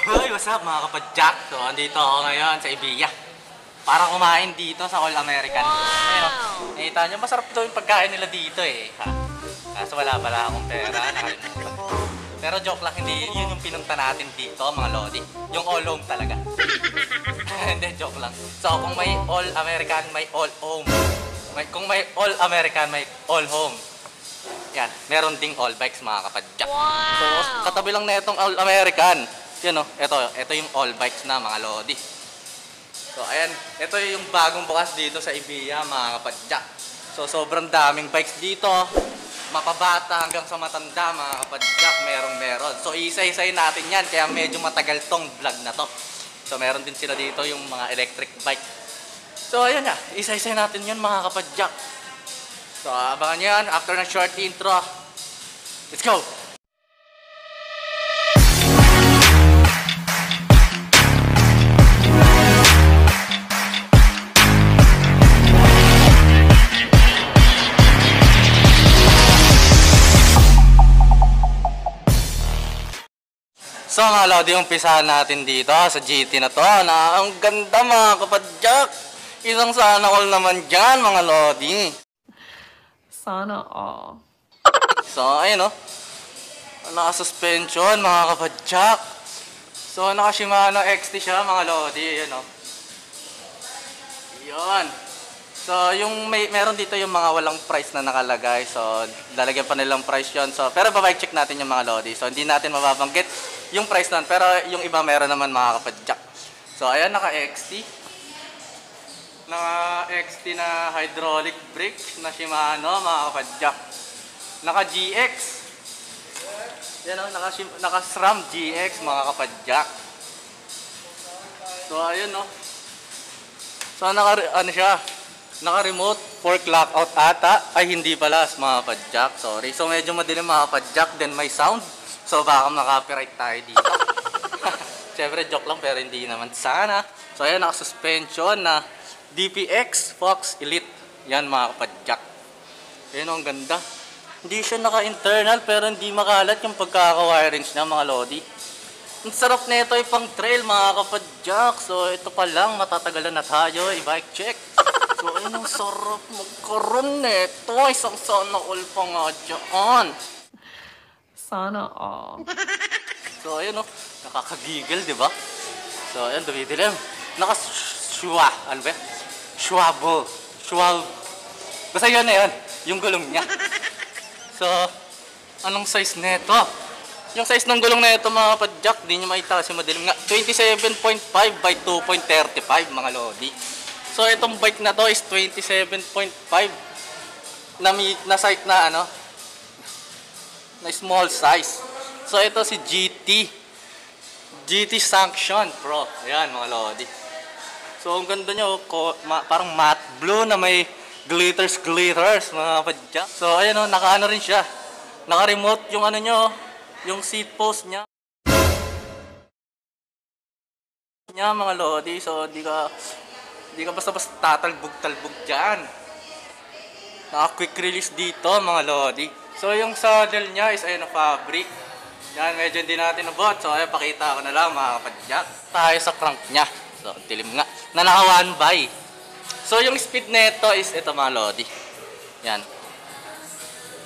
Hey, what's up mga kapadyak? So, andito ako ngayon sa Ibiya para kumain dito sa All American. Ayun, nakita nyo, masarap to yung pagkain nila dito eh. Ha? Kaso wala pala akong pera, nakalimutan. Pero joke lang, hindi yun yung pinunta natin dito mga lodi. Yung all home talaga. Hindi, joke lang. So, kung may All American, may all home. Kung may All American, may all home. Yan, meron ding all bikes mga kapadyak. So, katabi lang na itong All American. Yan o, ito yung all bikes na mga lodi. So ayan, ito yung bagong bukas dito sa Ibiya mga kapadyak. So sobrang daming bikes dito. Mapabata hanggang sa matanda mga kapadyak, meron. So isa-isay natin yan, kaya medyo matagal tong vlog na to. So meron din sila dito yung mga electric bike. So ayan nga, isa-isay natin yun mga kapadyak. So abangan nyo yan after ng short intro. Let's go! So mga lodi, umpisahan natin dito sa GT na to na ang ganda mga kapadyak. Isang sana all naman dyan mga lodi. Sana all. So ayun o, naka-suspension mga kapadyak. So naka Shimano XT siya mga lodi. Ayun o. Yun. So yung meron dito yung mga walang price na nakalagay. So lalagyan pa nilang price yun. So, pero babike check natin yung mga lodi. So hindi natin mababanggit yung price nun, pero yung iba meron naman mga kapadyak. So ayan, naka XT na hydraulic brake na Shimano mga kapadyak. Naka GX. Yan o, naka SRAM GX mga kapadyak. So ayun o. So ano siya, naka remote fork lockout ata. Ay hindi pala mga kapadyak, sorry. So medyo madilim mga kapadyak, then may sound. So baka maka-copyright tayo dito. Siyempre joke lang pero hindi naman sana. So ayan, naka-suspension na DPX Fox Elite. Yan mga kapadyak. Ayan, ang ganda. Hindi siya naka-internal pero hindi makalat yung pagkaka-wirings niya mga lodi. Ang sarap na ito ay pang trail mga kapadyak. So ito pa lang, matatagalan na tayo. I-bike check. So ayun, ang sarap magkaroon nito. Isang sana all pa nga dyan. Sana all. So ayun o, nakakagigil diba? So ayun, dumidilim. Ano ba? Schwab. Basta yun na yun, yung gulong niya. So, anong size nito? Yung size ng gulong na ito mga kapadyak, di nyo makita kasi madilim nga. 27.5 by 2.35 mga lodi. So itong bike na to is 27.5 na size na ano, na small size. So ito si GT Sanction Pro. Ayan mga lodi. So ang ganda niya, parang matte blue na may glitters mga kapadyak. So ayan o, naka-ano rin siya, naka-remote yung ano nyo, yung seat post niya mga lodi. So di ka basta-basta tatalbog dyan. Naka-quick release dito mga lodi. So yung saddle niya is ayun na fabric. Yan, medyo hindi natin nabot. So ayun, pakita ko na lang mga kapadyak. Tayo sa crank niya. So dilim nga. Na naka 1 by. So yung speed nito is ito mga lodi. Yan.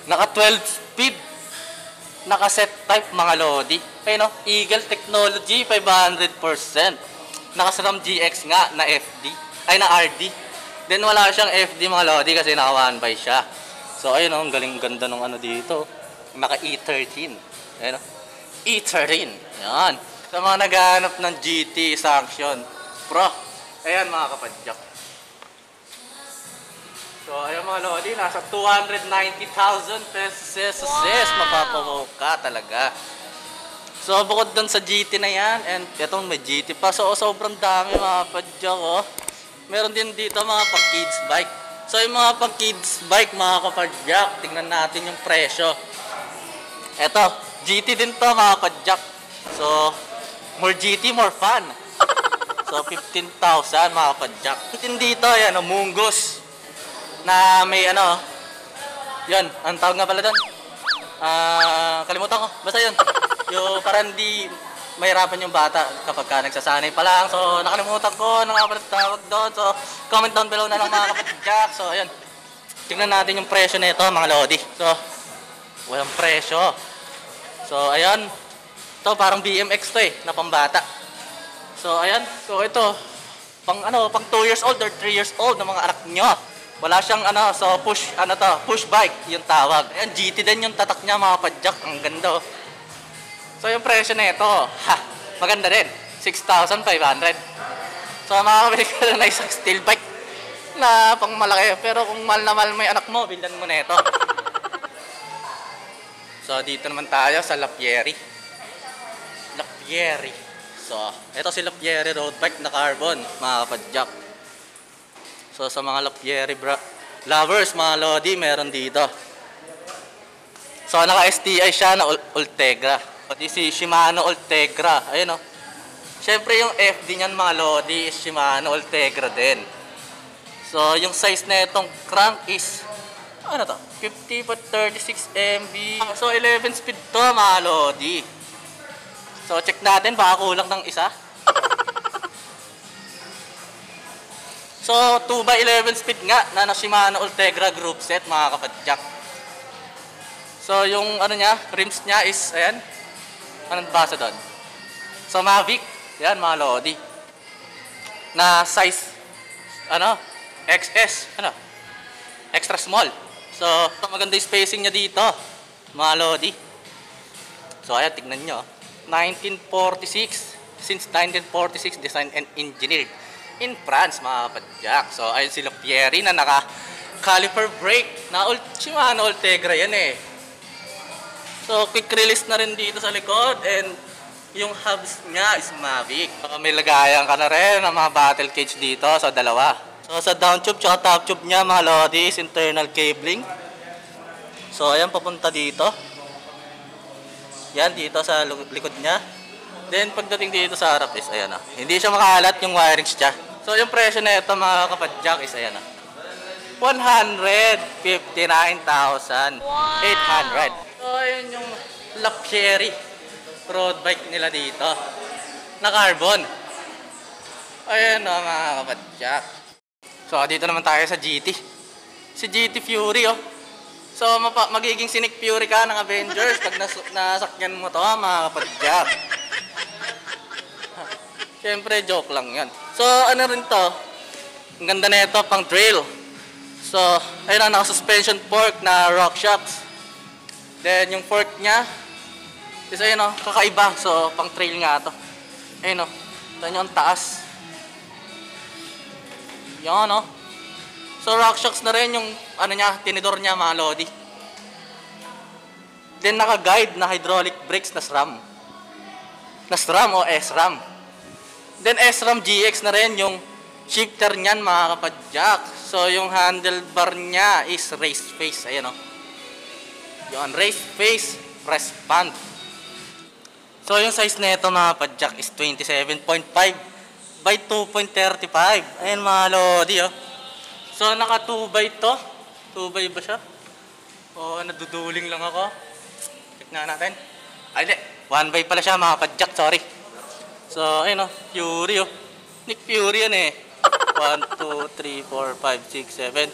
Naka 12 speed. Naka set type mga lodi. Ayun o, Eagle Technology 500%. Naka SRAM GX nga na FD. Ay na RD. Then wala siyang FD mga lodi kasi naka 1 by siya. So ayun o, ang galing ganda ng ano dito. Naka E13. Ayun o, E13. Yan. Sa mga naghahanap ng GT Sanction Pro. Ayan mga kapadyak. So ayun mga lodi, nasa 290,000 pesos. Mapapawaw ka talaga. So bukod dun sa GT na yan, and itong may GT pa. So sobrang dami mga kapadyak oh. Meron din dito mga pang kids bike. So yung mga pang kids bike mga kapadyak, tingnan natin yung presyo. Eto, GT din to mga kapadyak. So more GT, more fun. So 15,000 mga kapadyak. Din dito, yan, Mungus. Na may ano, yan, ang tawag nga pala doon. Kalimutan ko, basta yun. Yung parang mahirapan yung bata kapag ka nagsasanay pa lang. So, nakalimutan ko ng mga tawag doon. So, comment down below na lang mga kapadyak. So, ayun. Tingnan natin yung presyo nito mga lodi. So, walang presyo. So, ayan. Ito, parang BMX to eh, na pambata. So, ayan. So, ito. Pang 2 years old or 3 years old ng mga anak nyo. Wala siyang so push bike yung tawag. Ayan, GT din yung tatak niya mga padyak. Ang ganda oh. So yung presyo na ito, maganda din. 6,500. So makakabili ka na isang steel bike na pang malaki. Pero kung mahal na mahal mo yung anak mo, bilhan mo na ito. So dito naman tayo sa Lapierre. Lapierre. So ito si Lapierre road bike na carbon mga padyak. So sa mga Lapierre lovers, mga lodi, meron dito. So naka STI siya na Ultegra. Pati si Shimano Ultegra. Ayun o. Siyempre yung FD niyan mga lodi is Shimano Ultegra din. So yung size na itong crank is 50/36 MB. So 11 speed to mga lodi. So check natin baka kulang ng isa. So 2x11 speed nga na Shimano Ultegra group set mga kapadyak. So yung niya, rims niya is ayan. Anong basa doon? So Mavic, yan mga lodi. Na size XS, extra small. So maganda yung spacing niya dito, mga lodi. So ayan, tignan nyo. 1946, since 1946 designed and engineered in France mga padyak. So ayun si Lapierre na naka caliper brake na Shimano Ultegra yan eh. So quick release na rin dito sa likod and yung hubs niya is Mavic. So, may lagayan ka na rin ng mga battle cage dito sa dalawa. So sa down tube tsaka top tube niya mga lodi is internal cabling. So ayan papunta dito. Yan dito sa likod niya. Then pagdating dito sa harap is ayan na. Hindi siya makahalat yung wirings niya. So yung presyo na ito mga kapadyak is ayan na. 159,800. So ayun yung Lapierre road bike nila dito na carbon. Ayan o mga kapadyak. So dito naman tayo sa GT. Si GT Fury oh. So magiging Scenic Fury ka ng Avengers pag nasakyan mo to mga kapadyak. Siyempre joke lang yan. So ano rin to, ang ganda na ito pang trail. So ayun na, naka-suspension fork na RockShox. Then yung fork nya is ayun o, kakaiba. So pang trail nga to. Ayun o, ito nyo ang taas. Yan o. So RockShox na rin yung tinidor nya mga lodi. Then naka-guide na hydraulic brakes na SRAM. Na SRAM o SRAM. Then SRAM GX na rin yung shifter niyan mga kapadyak. So yung handlebar niya is raised face. Ayan o. Yung raised face press band. So yung size na ito mga kapadyak is 27.5 by 2.35. Ayan mga lodi oh. So naka 2 by to. 2 by ba siya? O naduduling lang ako. Check na natin. Ay di, 1 by pala siya mga kapadyak, sorry. So ayun oh, Fury oh. Nick Fury yan eh. 1, 2, 3, 4, 5, 6, 7.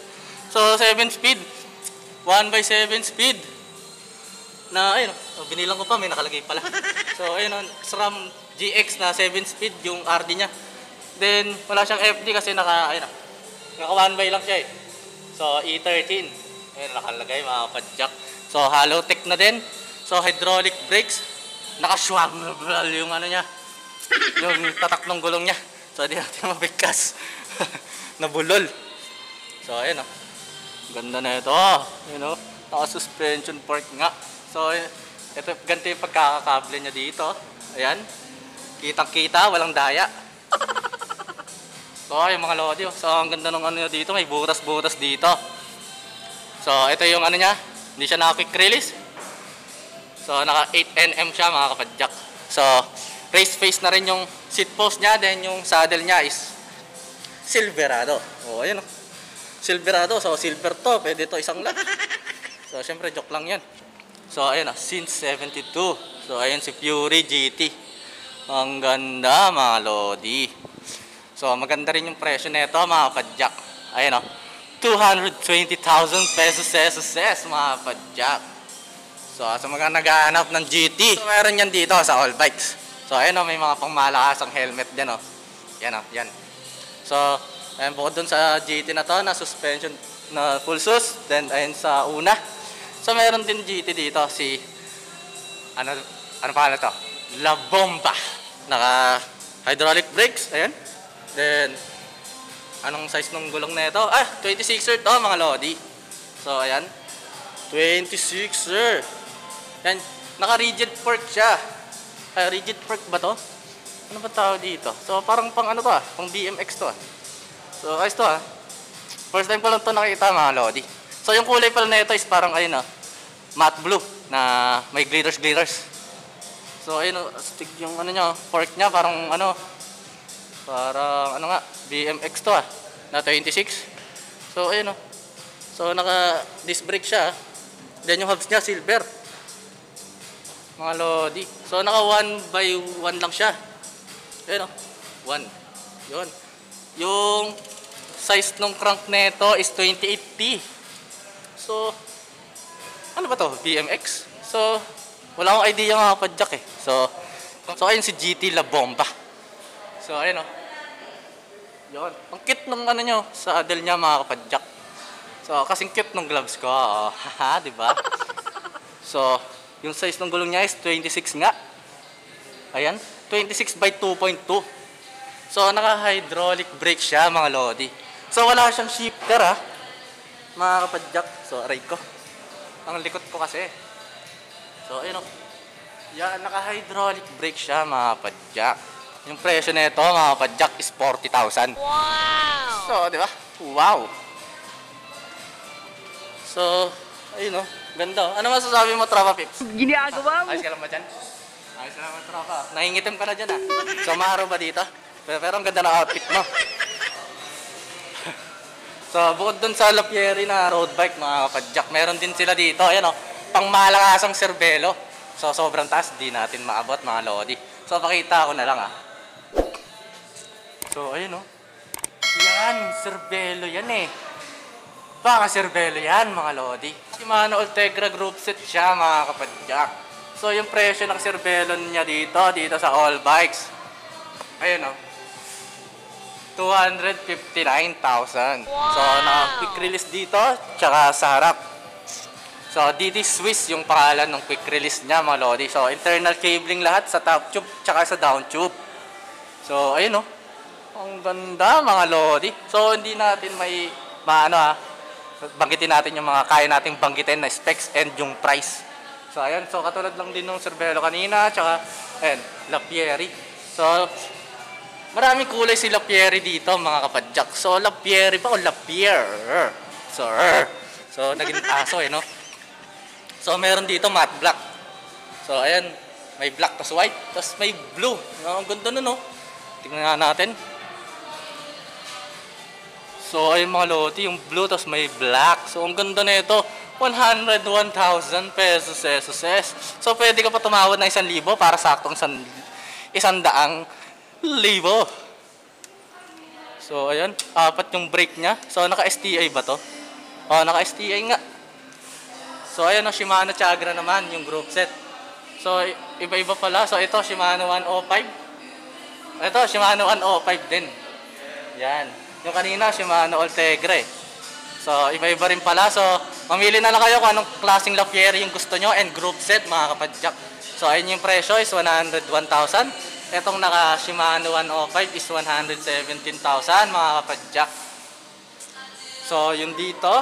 So 7 speed. 1 by 7 speed. Na ayun oh, binilang ko pa, may nakalagay pala. So ayun oh, SRAM GX na 7 speed yung RD niya. Then wala siyang FD kasi naka 1 by lang siya eh. So E13. Ayun nakalagay mga kapadyak. So Halotech na din. So hydraulic brakes. Naka-swavel yung niya. Yung tatak ng gulong niya. So hindi natin mabigkas. Nabulol. So ayun oh. Ganda na ito. You know, naka-suspension fork nga. So ito ganito yung pagkakakable niya dito. Ayan. Kitang-kita, walang daya. So yung mga lodi. So ang ganda ng niya dito, may butas-butas dito. So ito yung niya, hindi siya naka-quick release. So naka 8 nm siya mga kapadyak. So raised face na rin yung seat post niya, then yung saddle niya is Silverado. Oh, ayun oh. Silverado, so silver to, pwede to isang lot. So syempre joke lang 'yan. So ayun ah, since 72. So ayun si Fury GT. Ang ganda mga lodi. So maganda rin yung presyo nito mga kapadyak. Ayan o. 220,000 pesos mga kapadyak. So sa mga naghahanap ng GT, so meron yan dito sa All Bikes. So ayan o, may mga pangmalakasang helmet din o. Yan o, yan. So ayan, bukod dun sa GT na to, na suspension na full sus. Then ayan sa una. So meron din GT dito si ano pangalan to? La Bomba. Naka hydraulic brakes, ayan. Then anong size ng gulong na ito? 26er to mga lodi. So ayan, 26er. Yan, naka rigid fork siya. Rigid fork ba to? Ano ba tawag dito? So parang pang ano to pang BMX to So ayos to First time ko lang to nakita mga lodi. So yung kulay pala na ito is parang ayun matte blue na may glitters. So ayun stick yung ano niya, fork niya parang ano nga BMX to na 26. So ayun So naka disc brake siya. Then yung hubs niya silver. Mga lodi. So naka 1x1 lang siya. Ayun 1. Yun. Yung size ng crank nito is 28T. So ano ba to? BMX? So wala akong idea mga kapadyak So ayun si GT La Bomba. So ayun Yun. Ang cute ng ano nyo, saddle niya mga kapadyak. So kasing cute ng gloves ko. Haha, di ba? So yung size ng gulong niya is 26 nga. Ayan, 26 by 2.2. So naka-hydraulic brake siya mga lodi. So wala siyang shifter mga kapadyak. So aray ko. Ang likot ko kasi. So ayun Yan, naka-hydraulic brake siya mga kapadyak. Yung presyo na ito mga kapadyak is 40,000. Wow! So di ba? Wow! So ayun ganda. Ano masasabi mo, Tropa Pips? Ginagawa mo! Ayos ka lang ba dyan? Ayos ka lang, Tropa. Nangingitim ka na dyan So maharo ba dito? Pero ang ganda na outfit mo. So bukod dun sa Lapierre na road bike mga kapadyak, meron din sila dito. Ayan pang malakasang serbelo. So sobrang taas, di natin maabot mga lodi. So pakita ko na lang So ayun Yan, serbelo yan Baka serbelo yan mga lodi. Shimano Ultegra group set siya mga kapadyak. So yung presyo ng serbelo niya dito sa All Bikes. Ayun 259,000. So naka-quick release dito, tsaka sa harap. So DD Swiss yung pangalan ng quick release niya mga lodi. So internal cabling lahat sa top tube, tsaka sa down tube. So ayun ang ganda mga lodi. So hindi natin may banggitin natin yung mga kaya nating banggitin na specs and yung price. So ayan, so katulad lang din ng serbelo kanina, tsaka Lapierre. So maraming kulay si Lapierre dito mga kapadyak. So Lapierre pa o Lapierre. So naging aso So meron dito matte black. So ayan, may black tas white, tas may blue. Ang ganda nun Tingnan nga natin. So ayun mga lodi, yung blue tas may black. So ang ganda na ito, 101,000 pesos. So pwede ka pa tumawad ng 1,000 para saktong 100,000. So ayun, apat yung brake niya. So naka STI ba to? Naka STI nga. So ayun Shimano Tiagra naman yung group set. So iba-iba pala. So ito Shimano 105. Ito Shimano 105 din. Yan. Yung kanina, Shimano Ultegra So, iba-iba rin pala. So, mamili na lang kayo kung anong klaseng Lapierre yung gusto nyo and group set, mga kapadyak. So, ayun yung presyo is 101,000. Etong naka Shimano 105 is 117,000, mga kapadyak. So, yung dito,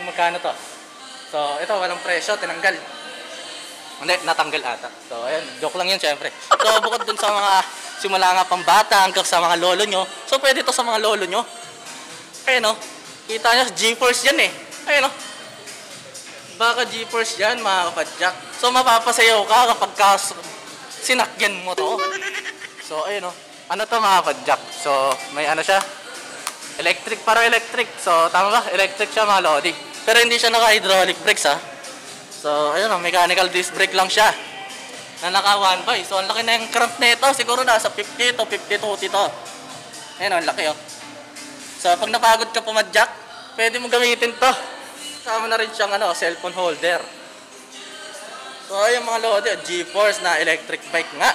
magkano to? So, ito, walang presyo, tinanggal. Hindi, natanggal ata. So, ayun, joke lang yun, syempre. So, bukod dun sa mga simula nga pang bata hanggang sa mga lolo nyo. So, pwede to sa mga lolo nyo. Ayun kita nyo, G-Force yan Ayun Baka G-Force yan, mga kapadyak. So, mapapasayaw ka kapag sinakyan mo to. So, ayun ano to mga kapadyak? So, may siya. Electric, para electric. So, tama ba? Electric siya mga lodi. Pero hindi siya naka-hydraulic brakes So, ayun mechanical disc brake lang siya. na naka 1 by. So, ang laki na yung cramp nito. Siguro nasa 50 to 52 to. Ayan, ang laki oh. So, pag napagod ka pumadyak, pwede mo gamitin to. Sama na rin siyang cellphone holder. So, ayun mga lodi, G-Force na electric bike nga.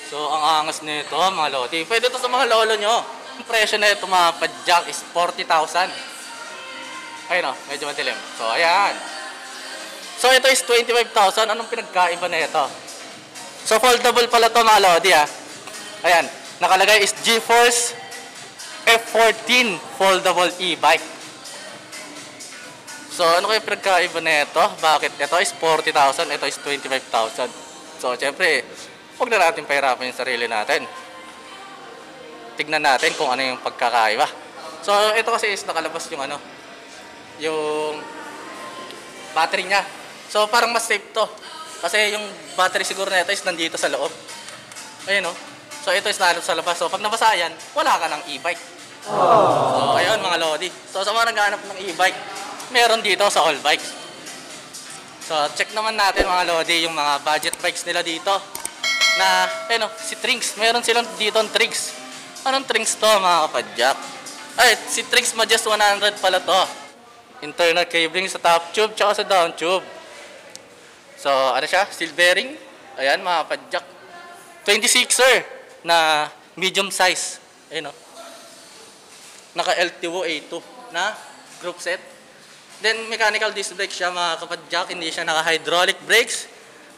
So, ang angas nito mga lodi. Pwede to sa mga lolo nyo. Ang presyo na ito mga padyak is 40,000. Ayun oh, medyo madilim. So, ayan. So, ito is 25,000. Anong pinagkaiba na ito? So, foldable pala to mga lodi ah. Ayan, nakalagay is G-Force F14 foldable e-bike. So, ano kayo pinagkaiba na ito? Bakit ito is 40,000, ito is 25,000? So, syempre, huwag na natin pahirapan yung sarili natin. Tignan natin kung ano yung pagkakaiba. So, ito kasi is nakalabas yung yung battery niya. So, parang mas safe to. Kasi yung battery siguro na ito is nandito sa loob. Ayun o. So, ito is nalabas sa labas. So, pag nabasa yan, wala ka ng e-bike. So, ayun mga lodi. So, sa mga naghahanap ng e-bike, meron dito sa All Bikes. So, check naman natin mga lodi yung mga budget bikes nila dito. Na, si Trinks. Meron silang dito ang Trinks. Anong Trinks to mga kapadyak? Ay, si Trinks Majes 100 pala to. Internal cabling sa top tube tsaka sa down tube. So, ano siya? Steel bearing. Ayan, mga padyak. 26er na medium size. Ayun o. Naka LTO A2 na group set. Then, mechanical disc brake siya, mga kapadyak. Hindi siya naka hydraulic brakes.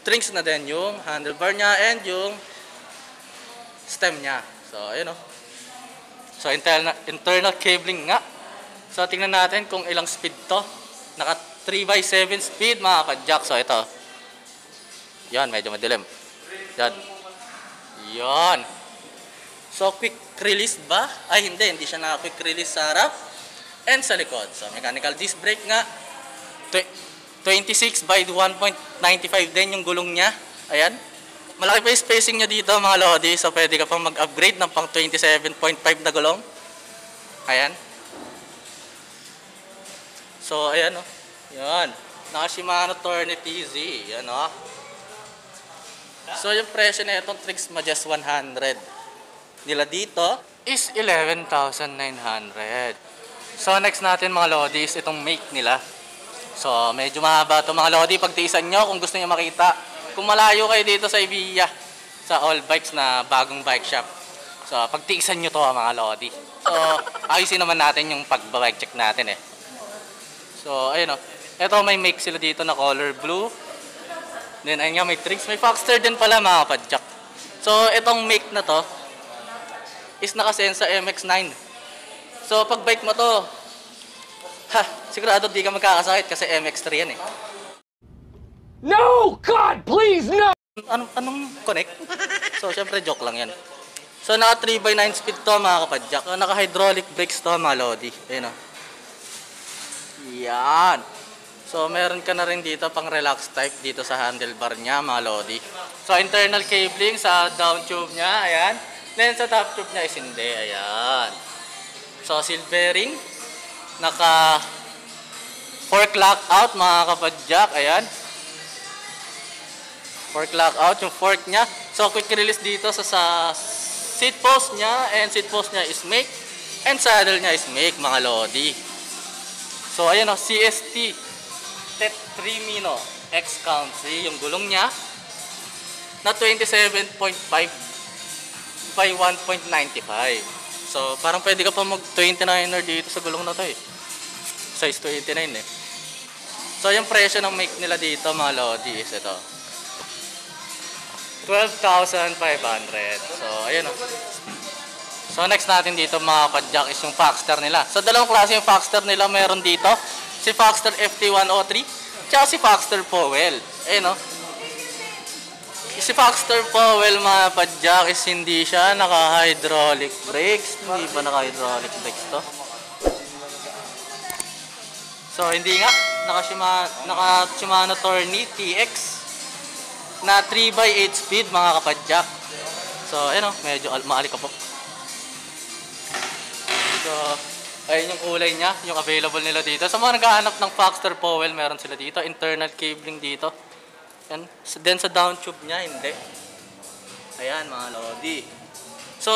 Trinks na din yung handlebar niya and yung stem niya. So, ayun o. So, internal cabling nga. So, tingnan natin kung ilang speed to. Naka 3x7 speed, mga kapadyak. So, ito. Yan, medyo madilim. Yan. Yan. So, quick release ba? Ay, hindi siya na quick release sa harap and sa likod. So, mechanical disc brake nga. 26 by 1.95 din yung gulong niya. Ayan. Malaki pa yung spacing niya dito, mga lodi. So, pwede ka pang mag-upgrade ng pang 27.5 na gulong. Ayan. So, ayan o. Yan. Naka Shimano Tourney TZ. Yan o. So, yung presyo na itong Trinks Majes 100 nila dito is 11,900. So, next natin mga lodi is itong make nila. So, medyo mahaba ito mga lodi. Pagtiisan nyo kung gusto nyo makita. Kung malayo kayo dito sa Ibiya, sa All Bikes na bagong bike shop. So, pagtiisan nyo to mga lodi. So, ayusin naman natin yung pag-bike check natin eh. So, ayun o. Ito may make sila dito na color blue. Then, ayun nga, may Trinks. May Foxter din pala mga kapadyak. So, itong make na to is nakasense sa MX-9. So, pag bike mo to, sigurado di ka magkakasakit kasi MX-3 yan eh. No! God, please, no! Anong connect? So, syempre joke lang yan. So, naka 3x9 speed to mga kapadyak. So, naka hydraulic brakes to mga lodi. Ayun o. Yan. So, meron ka na rin dito pang relax type dito sa handlebar niya, mga lodi. So, internal cabling sa down tube niya, ayan. Then, sa top tube niya is hindi, ayan. So, seal bearing. Naka fork lock out, mga kapadyak, ayan. Fork lock out, yung fork niya. So, quick release dito sa seat post niya. And seat post niya is make. And saddle niya is make, mga lodi. So, ayan o, CST. Tet 3 Mino X Country, yung gulong niya na 27.5 by 1.95. So, parang pwede ka pa mag 29er dito sa gulong na to eh. Size 29 eh. So, yung presyo ng make nila dito, mga lodi, is ito. 12,500. So, ayun o. So, next natin dito, mga padyak, is yung Foxter nila. So, dalawang klase yung Foxter nila meron dito. Si Foxter FT103, tsaka si Foxter Powell. Ayun o. Si Foxter Powell, mga padyak, is hindi siya naka-hydraulic brakes. Hindi ba naka-hydraulic brakes to? So, hindi nga. Naka-Shimano Tourney TX na 3x8 speed, mga kapadyak. So, ayun o. Medyo maalikabok. So, ayun yung kulay niya, yung available nila dito. Sa mga naghahanap ng Foxter Powell, meron sila dito. Internal cabling dito. Yan. Then sa down tube niya, hindi. Ayan mga lodi. So,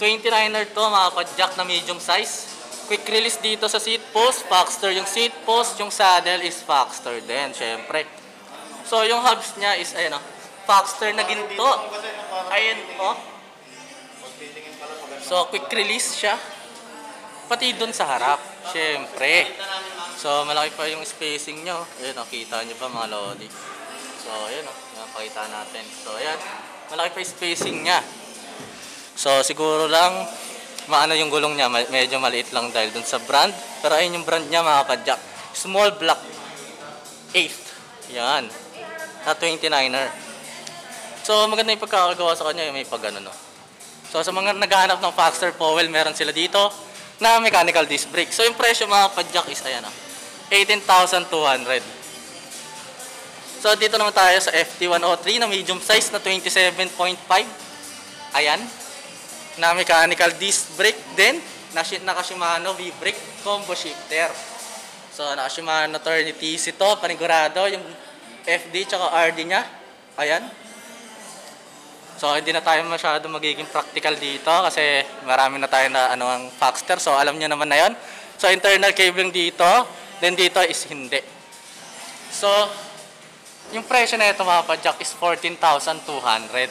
29er to, mga pa-jack na medium size. Quick release dito sa seat post, Foxster yung seat post, yung saddle is Foxster din, syempre. So, yung hubs niya is, ayan o, Foxster na ginto. Ayan o. So, quick release siya. Pati dun sa harap, syempre. So, malaki pa yung spacing nyo. Ayan o, kita nyo ba mga lodi? So, ayan o, pakita natin. So, ayan, malaki pa yung spacing niya. So, siguro lang, maano yung gulong niya, medyo maliit lang dahil dun sa brand. Pero ayun yung brand niya mga ka-jack. Small block 8. Yan. Na 29er. So, maganda yung pagkakagawa sa kanya, yung may pag ano, no. So, sa mga naghahanap ng Foxster Powell, meron sila dito na mechanical disc brake. So, yung presyo mga ka-jack is, ayan o, 18,200. So, dito naman tayo sa FT103 na medium size na 27.5. Ayan. Na mechanical disc brake din. Naka Shimano V-brake combo shifter. So, naka Shimano Tourney TC to. Panigurado yung FD tsaka RD niya. Ayan. So, hindi na tayo masyado magiging practical dito kasi marami na tayo na ang Foxster. So, alam niyo naman na yon. So, internal cabling dito. Then dito is hindi. So, yung presyo na ito mga pa-jack is 14,200.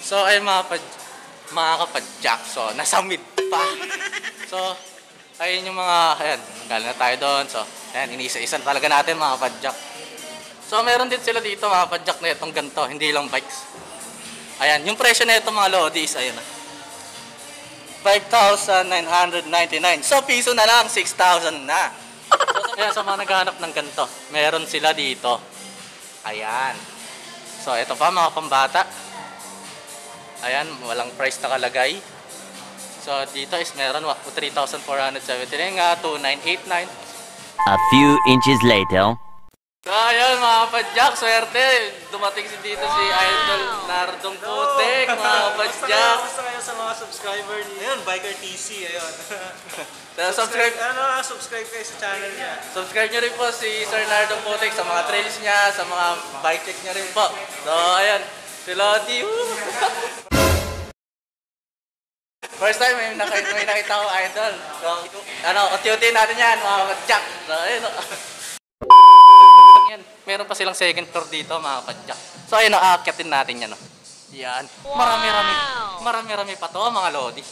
So, ay mga kapad-jack. So, nasa mid pa. So, ayun yung mga, ayan, galing na tayo doon. So, ayan, inisa-isa talaga natin mga kapad-jack. So, meron din sila dito mga kapad-jack na itong ganito, hindi lang bikes. Ayan, yung presyo na ito mga lodi is, ayan na. 5,999. So, piso na lang, 6,000 na. So, ayan, sa mga naghahanap ng ganito, meron sila dito. Ayan. So, ito pa mga pambata. Ayan, walang price nakalagay. So, dito is meron 3,479 nga, 2,989. A few inches later. So, ayan mga kapadyak, swerte. Dumating si dito si Idol Nardong Putik, mga kapadyak. Gusto kayo sa mga subscriber niya. Ayun, Biker TC, ayun. So, Subscribe kayo sa channel niya. subscribe nyo rin po si Sir Nardong Putik sa mga trails niya, sa mga bike check niya rin po. So, ayan, si Lodi. First time may nakita ko Idol. So, unti-unti natin yan, mga kapadyak. So, ayun. Yan. Meron pa silang second floor dito, mga kapadyak. So, ayun, aakyatin natin yan. Yan. Marami-rami pa to, mga lodi.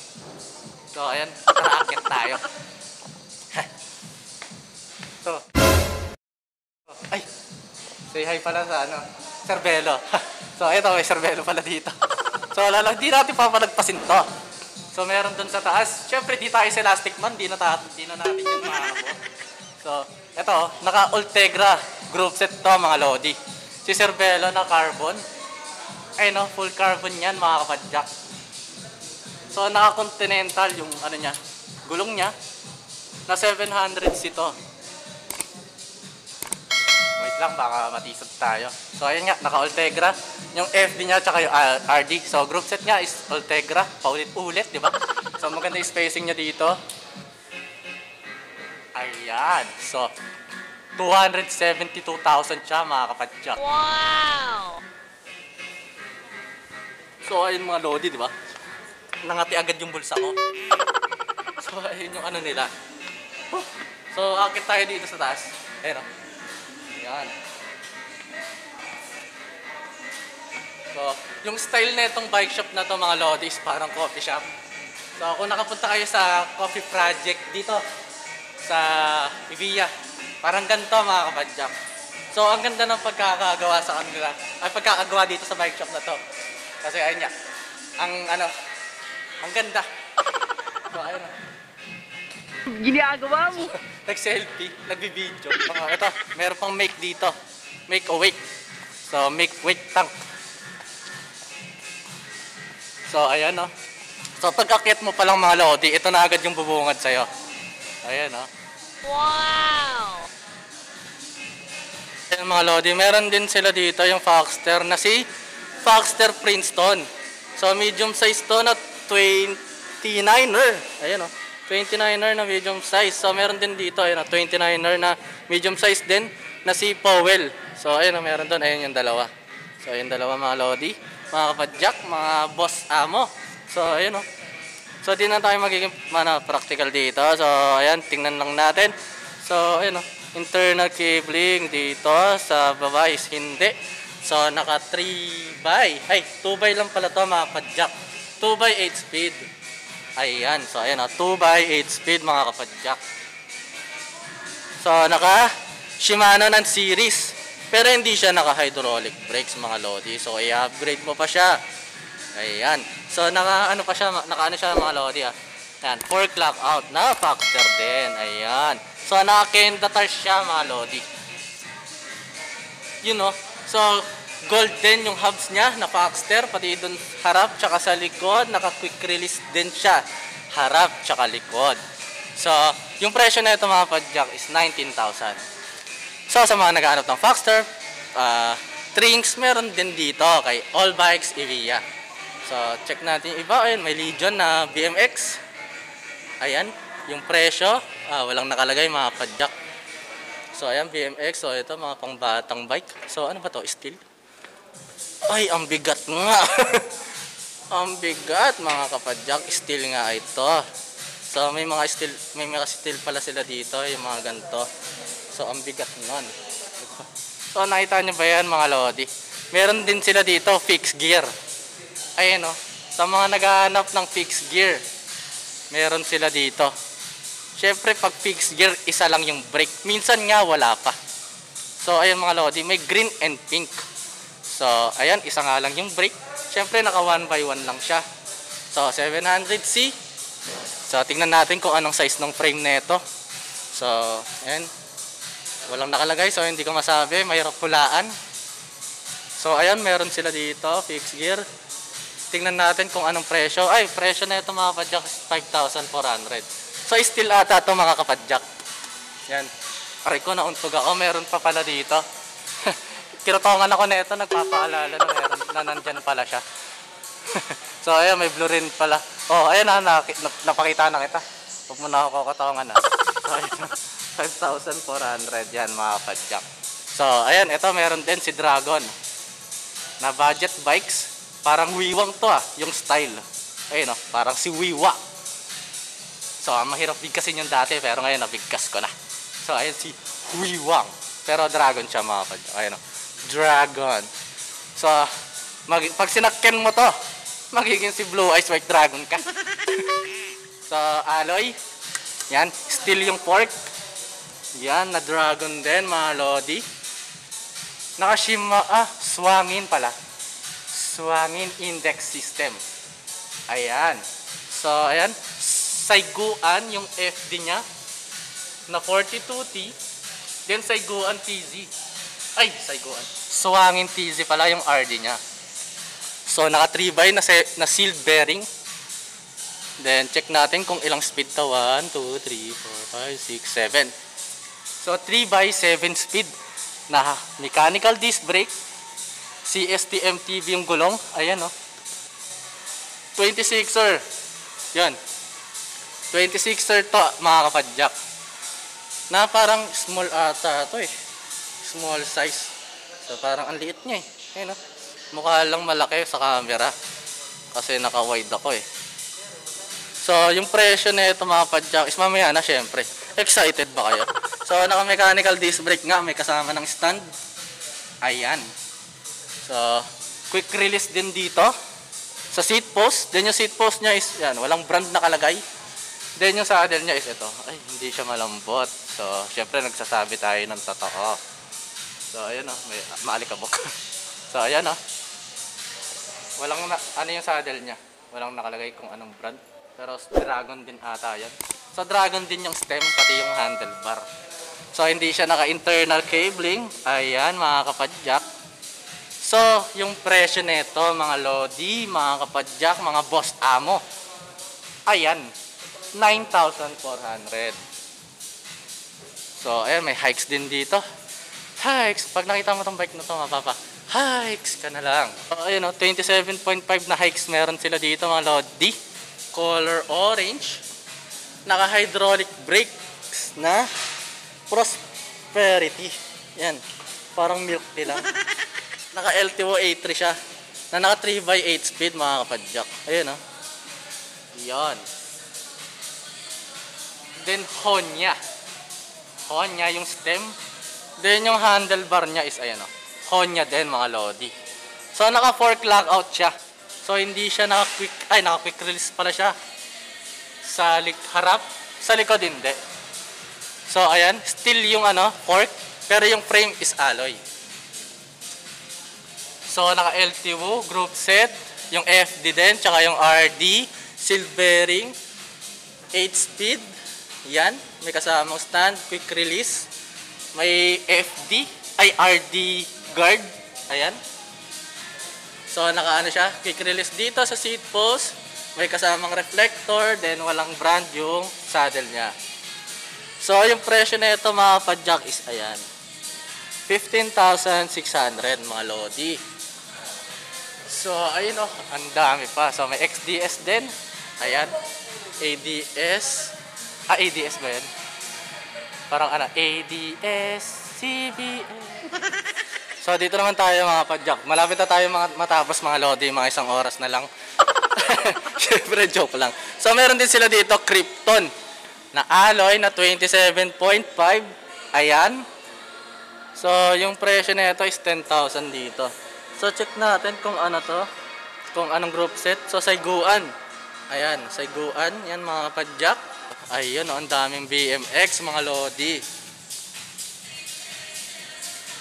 So, ayan, tara aakyat tayo. So, ay, say hi pala sa Sir Belo. So, ito, may Sir Belo pala dito. So, di natin papalagpasin to. So, meron dun sa taas. Siyempre, di tayo sa Elastic Man, di na natin yun makakabot. So, ito, naka-Ultegra group set to, mga lodi. Si Sir Belo na carbon. Ay no, full carbon yan, mga kapadyak. So, naka-Continental yung niya, gulong niya. Na 700s ito. Wait lang, baka matisod tayo. So, ayun nga, naka-Ultegra. Yung FD niya, tsaka yung RD. So, group set niya is Ultegra. Paulit-ulit, di ba? So, maganda yung spacing niya dito. Ayan. So, 272,000 siya, mga kapadyak. Wow! So, ayun mga lodi, di ba? Nangati agad yung bulsa ko. So, ayun yung nila. So, akit tayo dito sa taas. Ayun o. Ayan. So, yung style na itong bike shop na to, mga lodi, is parang coffee shop. So, kung nakapunta kayo sa coffee project dito, sa Evia, parang ganito mga kapadyak. So, ang ganda ng pagkakagawa sa kanila. Ay, pagkakagawa dito sa bike shop na to. Kasi ayun nga, ang ganda. So, ayun. Ginagawa mo! Nag-selfie, nagbi-video. Ito, meron pang make dito. Make a wake. So, make wake tank. So, ayan o. So, pag-akyat mo pa lang mga lodi, ito na agad yung bubungad sa'yo. Ayan o. Wow! Ayan mga lodi, meron din sila dito yung Foxster na si Foxster Princeton. So, medium size to na 29er. Ayan o. 29er na medium size. So, meron din dito, ayan o, 29er na medium size din na si Powell. So ayun, meron doon. Ayun yung dalawa. So ayun dalawa mga lodi, mga kapadyak, mga boss amo. So ayun oh. So di na tayo magiging practical dito. So ayan, tingnan lang natin. So ayun oh, internal cabling dito sa baba is hindi. So naka 2x lang pala to mga kapadyak. 2x8 speed. Ayan, so ayan oh, 2x8 speed mga kapadyak. So naka Shimano ng series. Pero hindi siya naka hydraulic brakes mga lodi. So i-upgrade mo pa siya. Ayan. So naka ano pa siya, naka ano siya mga lodi ah. Ayan, 4 clock out na factor din. Ayan. So naka Kendatar siya mga lodi. You know. So golden yung hubs niya na Paxter, pati dun harap tsaka sa likod, naka quick release din siya. Harap tsaka likod. So yung presyo na ito mga padyak is 19,000. So sa mga naghahanap ng Foxster, Trinks, meron din dito kay All Bikes Evia. So check natin yung iba. Ayun, may Legion na BMX. Ayan, yung presyo, walang nakalagay mga padyak. So ayan, BMX. So ito mga pangbatang bike. So ano ba to? Steel? Ay, ang bigat nga. Ang bigat mga kapadyak. Steel nga ito. So may mga steel pala sila dito, yung mga ganito. So ang bigat nun. So nakita nyo ba yan mga lodi? Meron din sila dito fixed gear. Ayan o. Sa mga naghahanap ng fixed gear, meron sila dito. Syempre pag fixed gear, isa lang yung brake. Minsan nga wala pa. So ayan mga lodi, may green and pink. So ayan, isa nga lang yung brake. Syempre naka 1x1 lang siya. So 700C. So tingnan natin kung anong size ng frame nito. So ayan, walang nakalagay, so hindi ko masabi, mahirap hulaan. So ayan, meron sila dito fixed gear. Tingnan natin kung anong presyo. Ay, presyo na ito mga kapadyak, 5,400. So still ata ito mga kapadyak. Yan, aray ko, nauntog ako. Meron pa pala dito. Kinutongan ako na ito, nagpapaalala na meron na nandyan pala siya. So ayan, may blue rin pala. Oh, ayan na, napakita na kita. Huwag mo na ako katongan na. So ayan, 5,400 yan mga kapadyak. So ayan, ito meron din si Dragon na budget bikes. Parang Wiwang to yung style. Ayun parang si Wiwa. So mahirap bigkasin yung dati, pero ngayon nabigkas ko na. So ayan si Wiwang. Pero Dragon siya mga kapadyak. Ayun Dragon. So pag sinakyan mo to, magiging si Blue Eyes White Dragon ka. So alloy, yan, steel yung fork. Yan, na Dragon din mga lodi. Nakashima, swangin pala. Swangin index system. Ayan. So ayan, saiguan yung FD niya na 42T. Then saiguan TZ. Ay, saiguan. Swangin TZ pala yung RD niya. So naka 3x na sealed bearing. Then check natin kung ilang speed to. 1, 2, 3, 4, 5, 6, 7. So 3x7 speed na mechanical disc brake. CST MTB yung gulong. Ayan 26er. Yan. 26er to mga kapadyak. Na parang small ata to Small size. So parang ang liit niya Ayan mukha lang malaki sa camera. Kasi naka-wide ako So yung presyo na ito mga kapadyak is mamaya na syempre. Excited ba kayo? So naka-mechanical disc brake nga. May kasama ng stand. Ayan. So quick release din dito. Sa seat post. Then yung seat post niya is yan. Walang brand nakalagay. Then yung saddle niya is ito. Ay, hindi siya malambot. So syempre nagsasabi tayo ng totoo. So ayan may maalikabok. So ayan walang ano yung saddle niya. Walang nakalagay kung anong brand. Pero Dragon din ata yan. So Dragon din yung stem, pati yung handlebar. So hindi siya naka-internal cabling. Ayan mga kapadyak. So yung presyo nito mga lodi, mga kapadyak, mga boss amo. Ayan, 9,400. So ayan, may hikes din dito. Hikes, pag nakita mo tong bike na to mapapa, hikes ka na lang. So ayun 27.5 na hikes meron sila dito mga lodi. Color orange. Naka hydraulic brakes na Prosperity. Yan. Parang milk tea lang. Naka LTO A3 siya. Na naka 3x8 speed mga kapadyak. Ayun, oh. Yan. Then Honya. Honya yung stem. Then yung handlebar niya is ayan, oh. Honya din mga lodi. So naka fork lockout siya. So hindi siya naka quick release pala siya. Sa harap, sa likod hindi. So ayan, still yung fork, pero yung frame is alloy. So naka LTO group set, yung FD din, tsaka yung RD, seal bearing, 8 speed. Yan, may kasamang stand, quick release. May FD, RD guard. Ayan. So naka siya, quick release dito sa seat post. May kasamang reflector, then walang brand yung saddle niya. So yung presyo na ito mga padjak is ayan, 15,600 mga lodi. So ayun, oh, ang dami pa. So may XDS din. Ayan, ADS. ADS ba yan? Parang ADS, CBS. So dito naman tayo mga padjak. Malapit na tayo matapos mga lodi, mga isang oras na lang. Siyempre joke lang. So meron din sila dito Krypton na alloy na 27.5. Ayan. So yung presyo na ito is 10,000 dito. So check natin kung ano to, kung anong group set. So Saiguan. Ayan, Saiguan. Yan mga padjak. Ayun, oh, ang daming BMX mga lodi.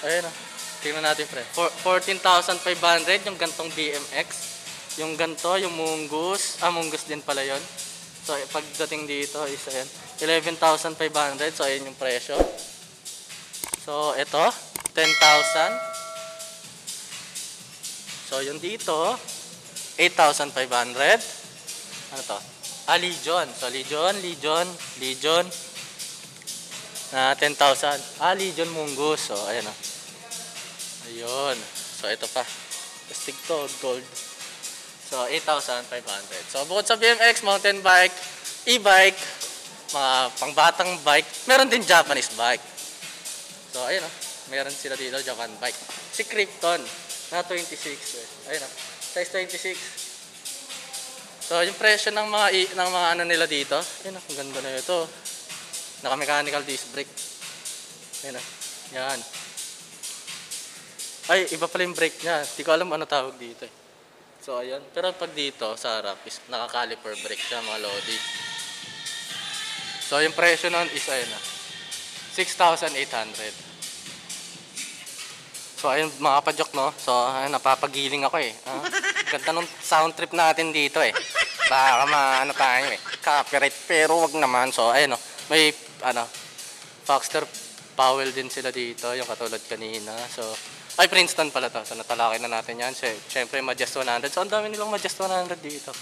Ayun, oh. Tingnan natin pre. 14,500 yung gantong BMX. Yung ganto, yung Mungus. Mungus din pala yon. So pagdating dito is ayan, 11,500. So ayun yung presyo. So ito, 10,000. So yung dito, 8,500. Ano to? Legion. So Legion na 10,000. Legion Mungus. So ayan, oh. Ayun. So ito pa. Astig to, gold. So 8,500. So bukod sa BMX, mountain bike, e-bike, mga pangbatang bike, meron din Japanese bike. So ayun, oh. Meron sila dito Japan bike. Si Krypton na 26. Ayun, oh. Size 26. So yung presyo ng mga ano nila dito, ayun, oh. Ang ganda na ito. Naka mechanical disc brake. Ayun, oh. Yan. Ay, iba pala yung brake niya. Hindi ko alam ano tawag dito eh. So ayan, pero pag dito sa harap is naka-caliper brake siya mga lodi. So yung presyo nun is ayun, 6,800. So ayun mga padjok, no. So ayun, napapagiling ako eh. Ganda nung sound trip natin dito eh. Baka maano tayo eh, copyright, pero wag naman. So ayun, no, may Foxter Powell din sila dito, yung katulad kanina. So ay, Princeton pala to. So natalakay na natin yan. Siyempre Majest 100. So ang dami nilang Majest 100 dito.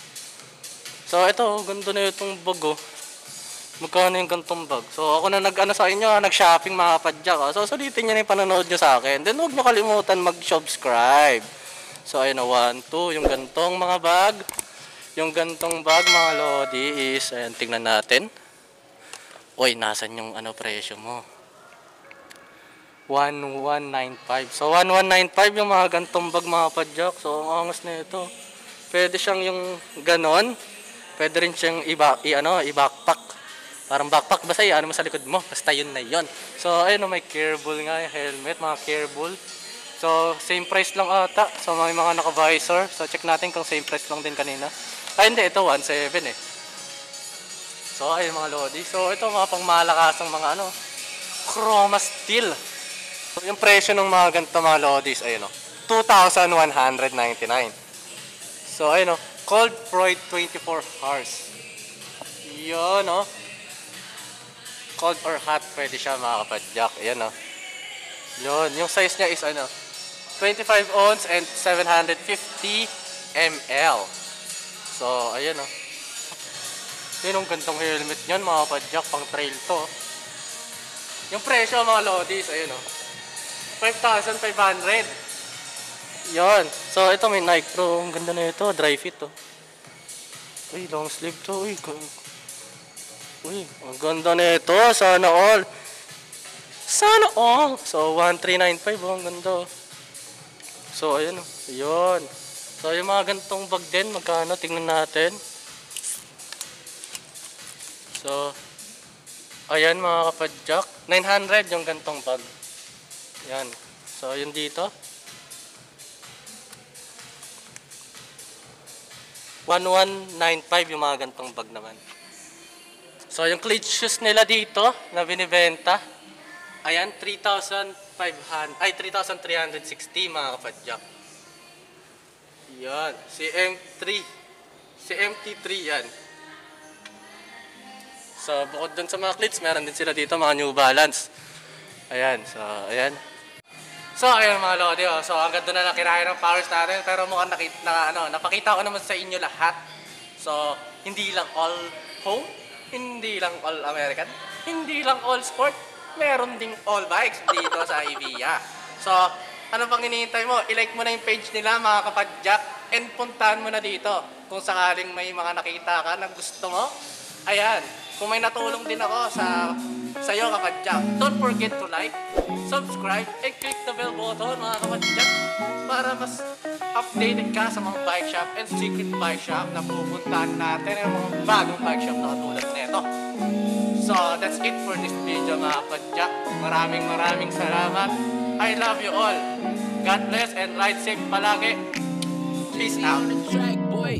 So ito, ganda na itong bag, oh. Magkano yung gantong bag? So ako na sa inyo, nag-shopping mga padjak. So sulitin nyo na yung panonood nyo sa akin. Then huwag nyo kalimutan mag-subscribe. So ayun, 1, 2, yung gantong mga bag. Yung gantong bag mga lodi is, ayan, tingnan natin. Uy, nasan yung presyo mo? 1195. So 1195 yung mga gantong bag mga padjak. So ang angas na ito. Pwede siyang yung ganon. Pwede rin siyang i-backpack. Parang backpack basta ano mo sa likod mo. Basta yun na yun. So ayun, may carbol nga yung helmet, mga carbol. So same price lang ata. So may mga naka-visor. So check natin kung same price lang din kanina. Ay hindi, ito 1.7 eh. So ayun mga lodi. So ito mga pangmalakasang mga chroma steel. So, yung presyo ng mga ganito mga lodis, ayun, 2,199. So ayun, Cold Freud 24 hours. Yun, cold or hot pwede siya mga kapadjak. Ayan, yun, yung size niya is 25 ounce and 750 ml. So ayun, yun ang gantong helmet nyan mga kapadjak, pang trail to. Yung presyo mga lodis, ayun, 5,500. Yun. So ito may Nike Pro. Ang ganda na ito. Dry fit to. Uy, long sleeve to. Uy, ang ganda na ito. Sana all. Sana all. So, 1395 oh, ang ganda. Oh. So, ayun oh. Ayun. So, yung mga gantong bag din, magkano? Tingnan natin. So, ayan mga kapadyak. 900 yung gantong bag. Yan. So, yun dito. 1195 yung mga gantong bag naman. So, yung cleat shoes nila dito na binibenta. Ayan, 3,360 mga kapadyak. Yan. Si M3. Si MT3 yan. So, bukod dun sa mga cleats, meron din sila dito mga New Balance. Ayan. So, ayan. So, ayun mga lodi. Oh. So, hanggang doon na lang kinain ng powers natin. Pero mukhang napakita ko naman sa inyo lahat. So, hindi lang all home, hindi lang all American, hindi lang all sport, meron ding all bikes dito sa Evija. So, ano pang hinihintay mo? I-like mo na yung page nila mga kapadyak and puntahan mo na dito. Kung sakaling may mga nakita ka na gusto mo, ayan. Kung may natulong din ako sa iyo kapadyak, don't forget to like, subscribe, and click the bell button mga kapadyak para mas updated ka sa mga bike shop and secret bike shop na pupuntahan natin yung mga bagong bike shop na katulad nito. So, that's it for this video mga kapadyak. Maraming salamat. I love you all. God bless and ride safe palagi. Peace out. Track boy.